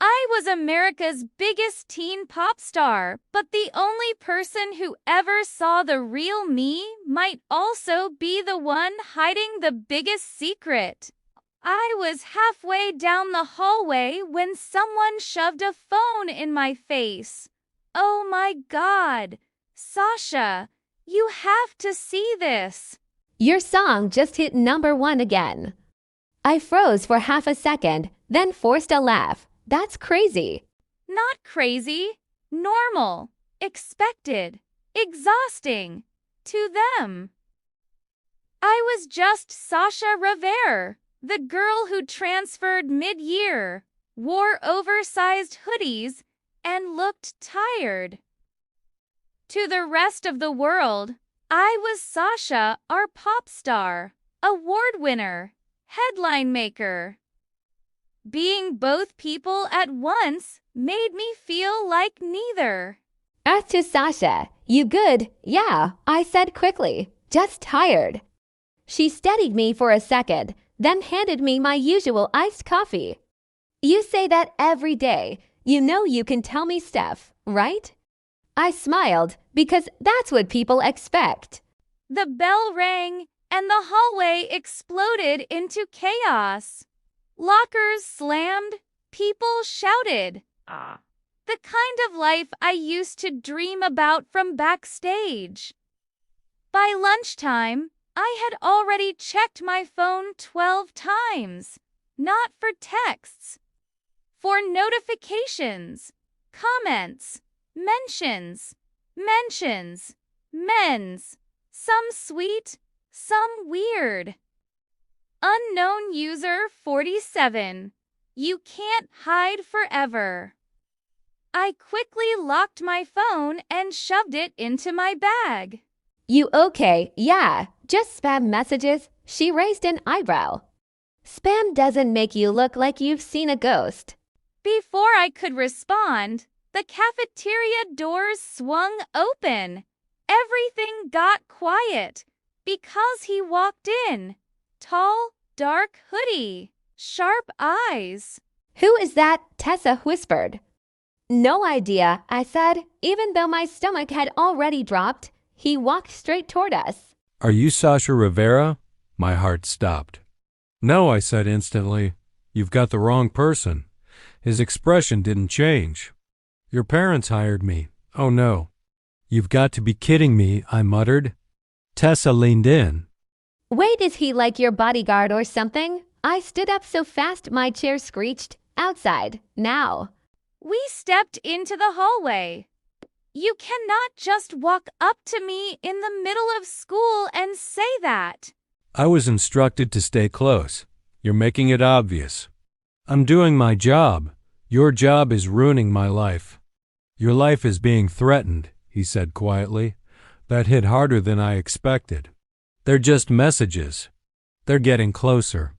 I was America's biggest teen pop star, but the only person who ever saw the real me might also be the one hiding the biggest secret. I was halfway down the hallway when someone shoved a phone in my face. Oh my God! Sasha, you have to see this. Your song just hit #1 again. I froze for half a second, then forced a laugh. That's crazy. Not crazy. Normal. Expected. Exhausting. To them. I was just Sasha Rivera, the girl who transferred mid-year, wore oversized hoodies, and looked tired. To the rest of the world, I was Sasha, our pop star, award winner, headline maker. Being both people at once made me feel like neither. As to Sasha, you good? Yeah, I said quickly. Just tired. She steadied me for a second, then handed me my usual iced coffee. You say that every day. You know you can tell me stuff, right? I smiled because that's what people expect. The bell rang and the hallway exploded into chaos. Lockers slammed, people shouted. The kind of life I used to dream about from backstage. By lunchtime, I had already checked my phone 12 times. Not for texts. For notifications, comments, mentions, men's, some sweet, some weird. Unknown user 47. You can't hide forever. I quickly locked my phone and shoved it into my bag. You okay? Yeah, just spam messages. She raised an eyebrow. Spam doesn't make you look like you've seen a ghost. Before I could respond, the cafeteria doors swung open. Everything got quiet because he walked in. Tall, dark hoodie, sharp eyes. Who is that? Tessa whispered. No idea, I said, even though my stomach had already dropped. He walked straight toward us. Are you Sasha Rivera? My heart stopped. No, I said instantly. You've got the wrong person. His expression didn't change. Your parents hired me. Oh no. You've got to be kidding me, I muttered. Tessa leaned in. Wait, is he like your bodyguard or something? I stood up so fast my chair screeched. Outside, now. We stepped into the hallway. You cannot just walk up to me in the middle of school and say that. I was instructed to stay close. You're making it obvious. I'm doing my job. Your job is ruining my life. Your life is being threatened, he said quietly. That hit harder than I expected. They're just messages. They're getting closer.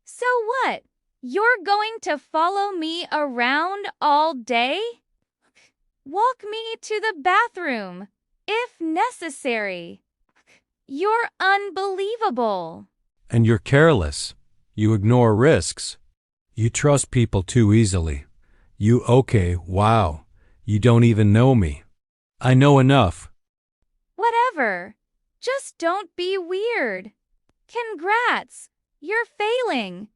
So what? You're going to follow me around all day? Walk me to the bathroom, if necessary. You're unbelievable. And you're careless. You ignore risks. You trust people too easily. Wow. You don't even know me. I know enough. Whatever. Just don't be weird. Congrats. You're failing.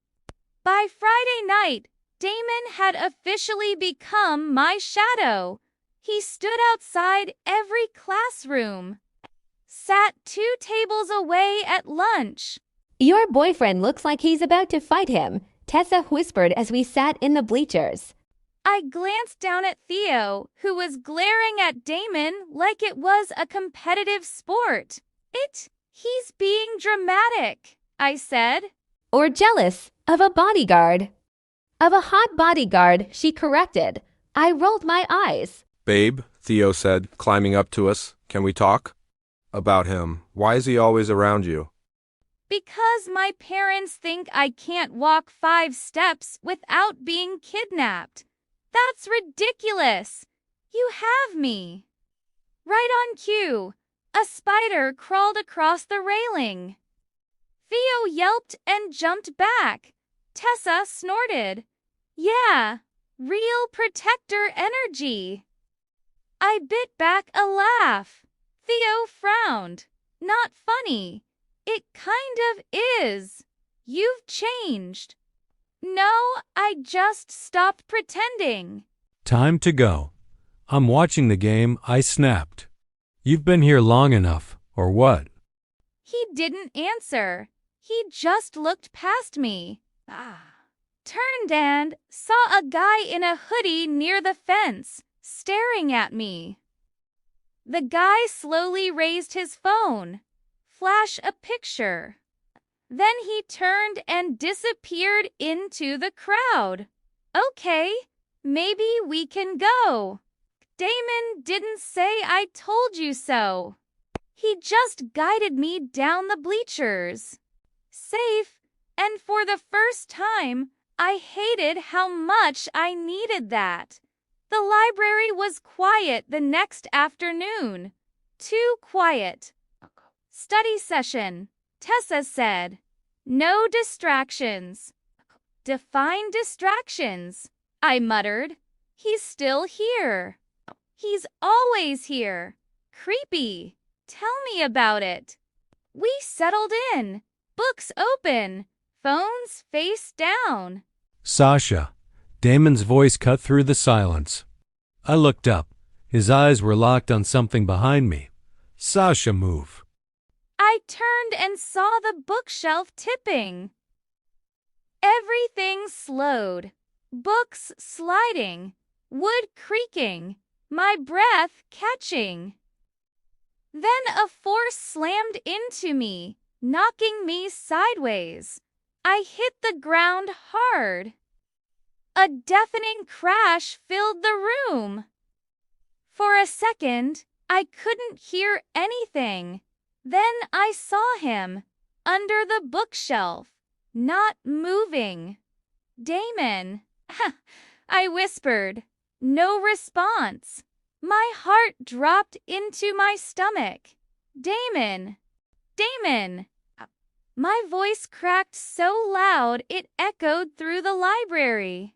By Friday night, Damon had officially become my shadow. He stood outside every classroom. Sat 2 tables away at lunch. Your boyfriend looks like he's about to fight him, Tessa whispered as we sat in the bleachers. I glanced down at Theo, who was glaring at Damon like it was a competitive sport. He's being dramatic, I said. Or jealous of a bodyguard. Of a hot bodyguard, she corrected. I rolled my eyes. Babe, Theo said, climbing up to us. Can we talk? About him. Why is he always around you? Because my parents think I can't walk 5 steps without being kidnapped. That's ridiculous. You have me. Right on cue, a spider crawled across the railing. Theo yelped and jumped back. Tessa snorted. Yeah, Real protector energy. I bit back a laugh. Theo frowned. Not funny. It kind of is. You've changed. No, I just stopped pretending. Time to go. I'm watching the game, I snapped. You've been here long enough, or what? He didn't answer. He just looked past me. Turned and saw a guy in a hoodie near the fence, staring at me. The guy slowly raised his phone. Flash a picture. Then he turned and disappeared into the crowd. Okay, maybe we can go. Damon didn't say I told you so. He just guided me down the bleachers. Safe, and for the first time, I hated how much I needed that. The library was quiet the next afternoon. Too quiet. Study session, Tessa said. No distractions. Define distractions, I muttered. He's still here. He's always here. Creepy. Tell me about it. We settled in. Books open. Phones face down. Sasha. Damon's voice cut through the silence. I looked up. His eyes were locked on something behind me. Sasha, move. I turned and saw the bookshelf tipping. Everything slowed. Books sliding. Wood creaking. My breath catching. Then a force slammed into me, knocking me sideways. I hit the ground hard. A deafening crash filled the room. For a second, I couldn't hear anything. Then I saw him, under the bookshelf, not moving. Damon, I whispered. No response. My heart dropped into my stomach. Damon! Damon! My voice cracked so loud it echoed through the library.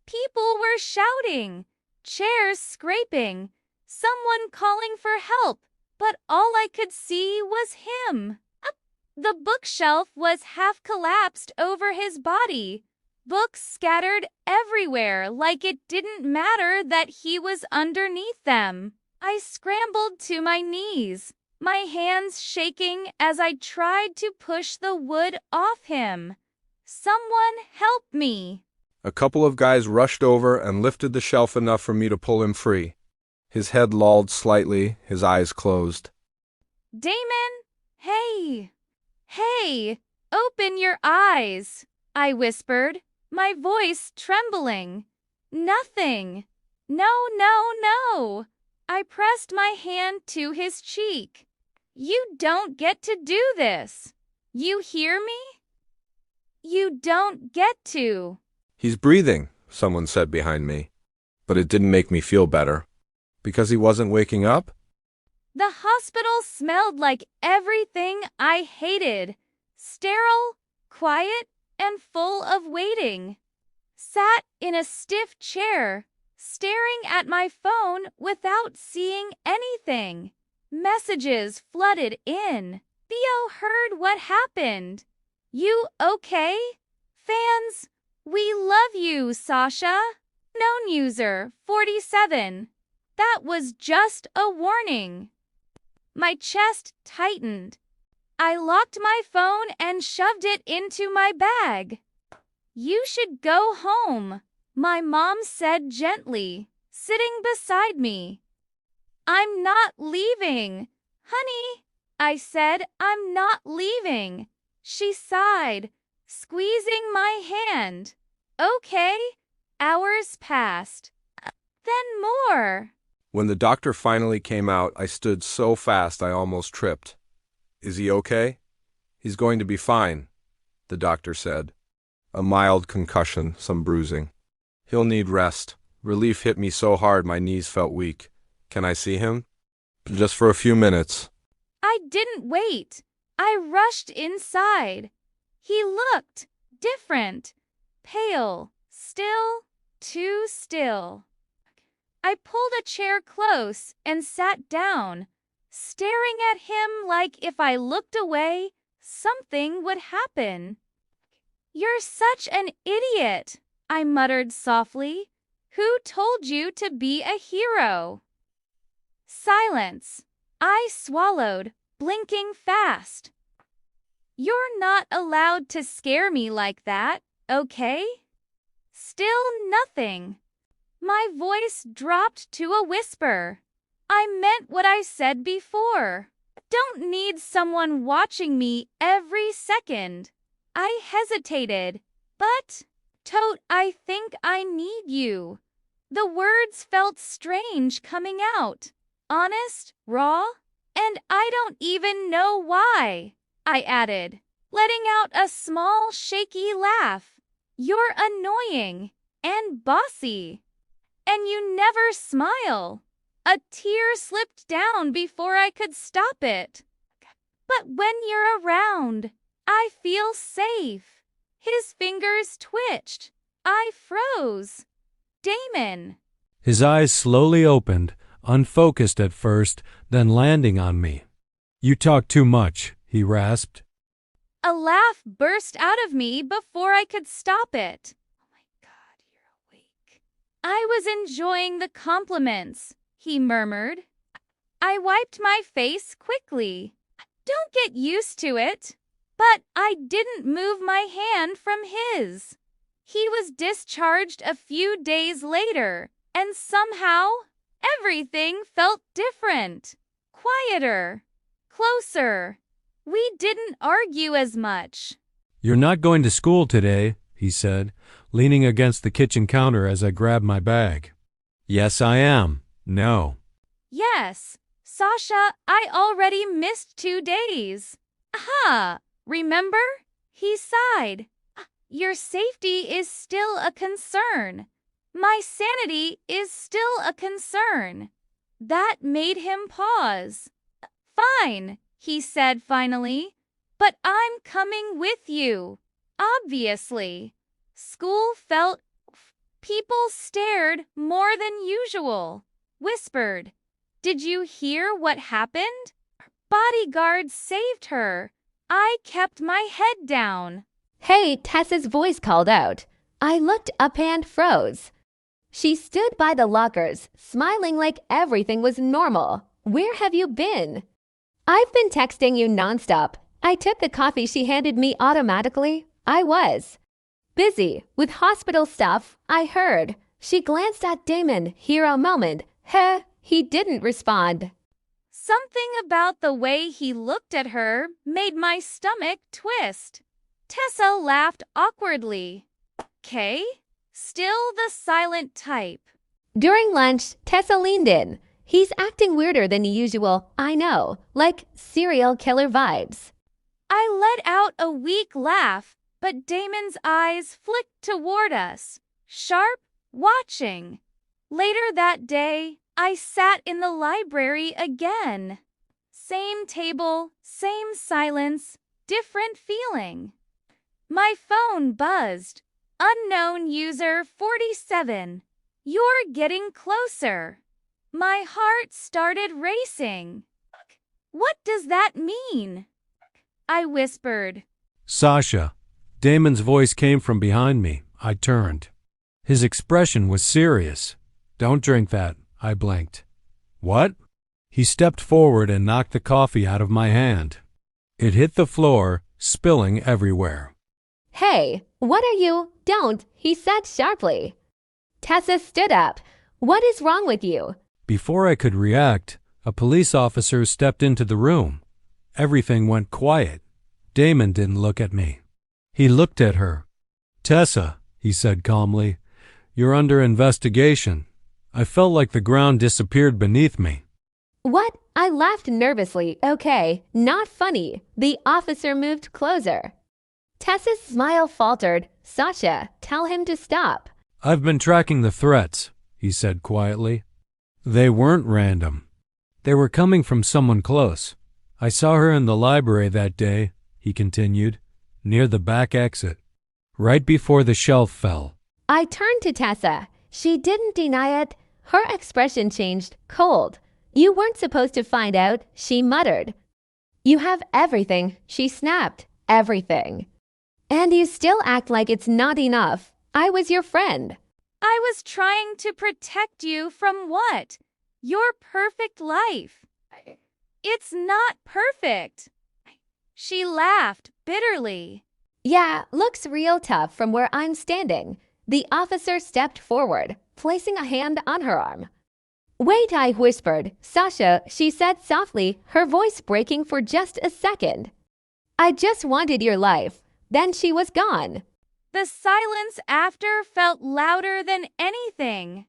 People were shouting, chairs scraping, someone calling for help, but all I could see was him. The bookshelf was half collapsed over his body. Books scattered everywhere like it didn't matter that he was underneath them. I scrambled to my knees, my hands shaking as I tried to push the wood off him. Someone help me. A couple of guys rushed over and lifted the shelf enough for me to pull him free. His head lolled slightly, his eyes closed. Damon, hey! Hey! Open your eyes! I whispered, my voice trembling. Nothing. No, no, no. I pressed my hand to his cheek. You don't get to do this. You hear me? You don't get to. He's breathing, someone said behind me. But it didn't make me feel better. Because he wasn't waking up? The hospital smelled like everything I hated. Sterile, quiet, and full of waiting. Sat in a stiff chair, staring at my phone without seeing anything. Messages flooded in. Theo heard what happened. You okay? Fans, we love you, Sasha. Known user 47. That was just a warning. My chest tightened. I locked my phone and shoved it into my bag. You should go home, my mom said gently, sitting beside me. I'm not leaving, honey. I said, I'm not leaving. She sighed, squeezing my hand. Okay. Hours passed. Then more. When the doctor finally came out, I stood so fast I almost tripped. Is he okay? He's going to be fine, the doctor said. A mild concussion, some bruising. He'll need rest. Relief hit me so hard my knees felt weak. Can I see him? Just for a few minutes. I didn't wait. I rushed inside. He looked different. Pale. Still. too still. I pulled a chair close and sat down, staring at him like if I looked away, something would happen. "You're such an idiot," I muttered softly. "Who told you to be a hero?" Silence. I swallowed, blinking fast. "You're not allowed to scare me like that, okay?" Still nothing. My voice dropped to a whisper. I meant what I said before. Don't need someone watching me every second. I hesitated, but, Tote, I think I need you. The words felt strange coming out. Honest, raw, and I don't even know why, I added, letting out a small shaky laugh. "You're annoying and bossy. And you never smile." A tear slipped down before I could stop it. "But when you're around, I feel safe." His fingers twitched. I froze. "Damon." His eyes slowly opened, unfocused at first, then landing on me. "You talk too much," he rasped. A laugh burst out of me before I could stop it. "Oh my God, you're awake." "I was enjoying the compliments," he murmured. I wiped my face quickly. "Don't get used to it." But I didn't move my hand from his. He was discharged a few days later, and somehow everything felt different. Quieter. Closer. We didn't argue as much. "You're not going to school today," he said, leaning against the kitchen counter as I grabbed my bag. "Yes, I am. No." "Yes, Sasha, I already missed 2 days." "Aha, remember?" He sighed. "Your safety is still a concern. My sanity is still a concern." That made him pause. "Fine," he said finally, "but I'm coming with you." Obviously. School felt... People stared more than usual. Whispered, "Did you hear what happened?" Bodyguard saved her. I kept my head down. Hey, Tessa's voice called out. I looked up and froze. She stood by the lockers, smiling like everything was normal. "Where have you been?" "I've been texting you nonstop. I took the coffee she handed me automatically. I was busy with hospital stuff, I heard." She glanced at Damon, hero moment. Heh, he didn't respond. Something about the way he looked at her made my stomach twist. Tessa laughed awkwardly. "Kay?" Still the silent type. During lunch, Tessa leaned in. "He's acting weirder than usual, I know, like serial killer vibes." I let out a weak laugh, but Damon's eyes flicked toward us, sharp, watching. Later that day, I sat in the library again. Same table, same silence, different feeling. My phone buzzed. Unknown user 47. "You're getting closer." My heart started racing. "What does that mean?" I whispered. "Sasha." Damon's voice came from behind me. I turned. His expression was serious. "Don't drink that," I blinked. "What?" He stepped forward and knocked the coffee out of my hand. It hit the floor, spilling everywhere. "Hey, what are you?" "Don't," he said sharply. Tessa stood up. "What is wrong with you?" Before I could react, a police officer stepped into the room. Everything went quiet. Damon didn't look at me. He looked at her. "Tessa," he said calmly, "you're under investigation." I felt like the ground disappeared beneath me. "What?" I laughed nervously. "Okay, not funny." The officer moved closer. Tessa's smile faltered. "Sasha, tell him to stop." "I've been tracking the threats," he said quietly. "They weren't random. They were coming from someone close. I saw her in the library that day," he continued, "near the back exit, right before the shelf fell." I turned to Tessa. She didn't deny it. Her expression changed, cold. You weren't supposed to find out, she muttered. You have everything, she snapped. Everything. And you still act like it's not enough. I was your friend. I was trying to protect you from what? Your perfect life. It's not perfect. She laughed bitterly. Yeah, looks real tough from where I'm standing. The officer stepped forward, placing a hand on her arm. Wait, I whispered. Sasha, she said softly, her voice breaking for just a second. I just wanted your life. Then she was gone. The silence after felt louder than anything.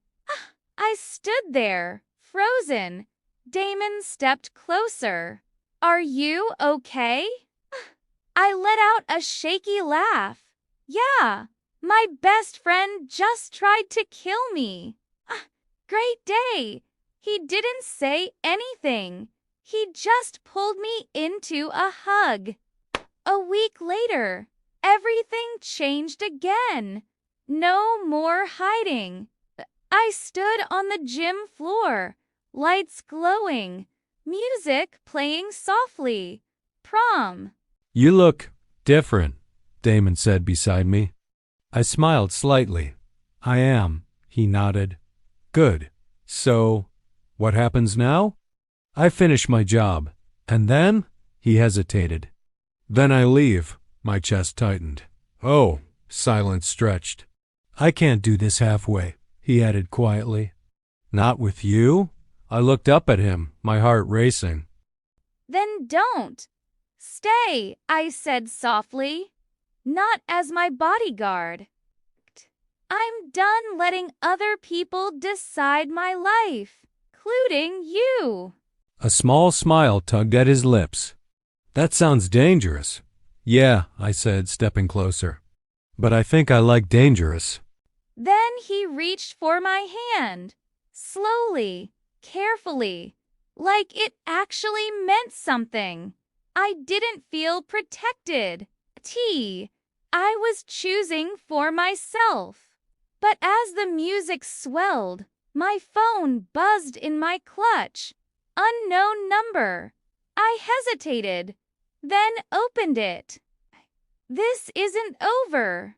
I stood there, frozen. Damon stepped closer. Are you okay? I let out a shaky laugh. Yeah, my best friend just tried to kill me. Great day. He didn't say anything. He just pulled me into a hug. A week later, everything changed again. No more hiding. I stood on the gym floor, lights glowing, music playing softly. Prom. You look different, Damon said beside me. I smiled slightly. I am, he nodded. Good. So, what happens now? I finish my job. And then? He hesitated. Then I leave. My chest tightened. Oh, silence stretched. I can't do this halfway, he added quietly. Not with you? I looked up at him, my heart racing. Then don't. Stay, I said softly. Not as my bodyguard. I'm done letting other people decide my life, including you. A small smile tugged at his lips. That sounds dangerous. Yeah, I said, stepping closer. But I think I like dangerous. Then he reached for my hand, slowly, carefully, like it actually meant something. I didn't feel protected. I was choosing for myself. But as the music swelled, my phone buzzed in my clutch. Unknown number. I hesitated, then opened it. This isn't over.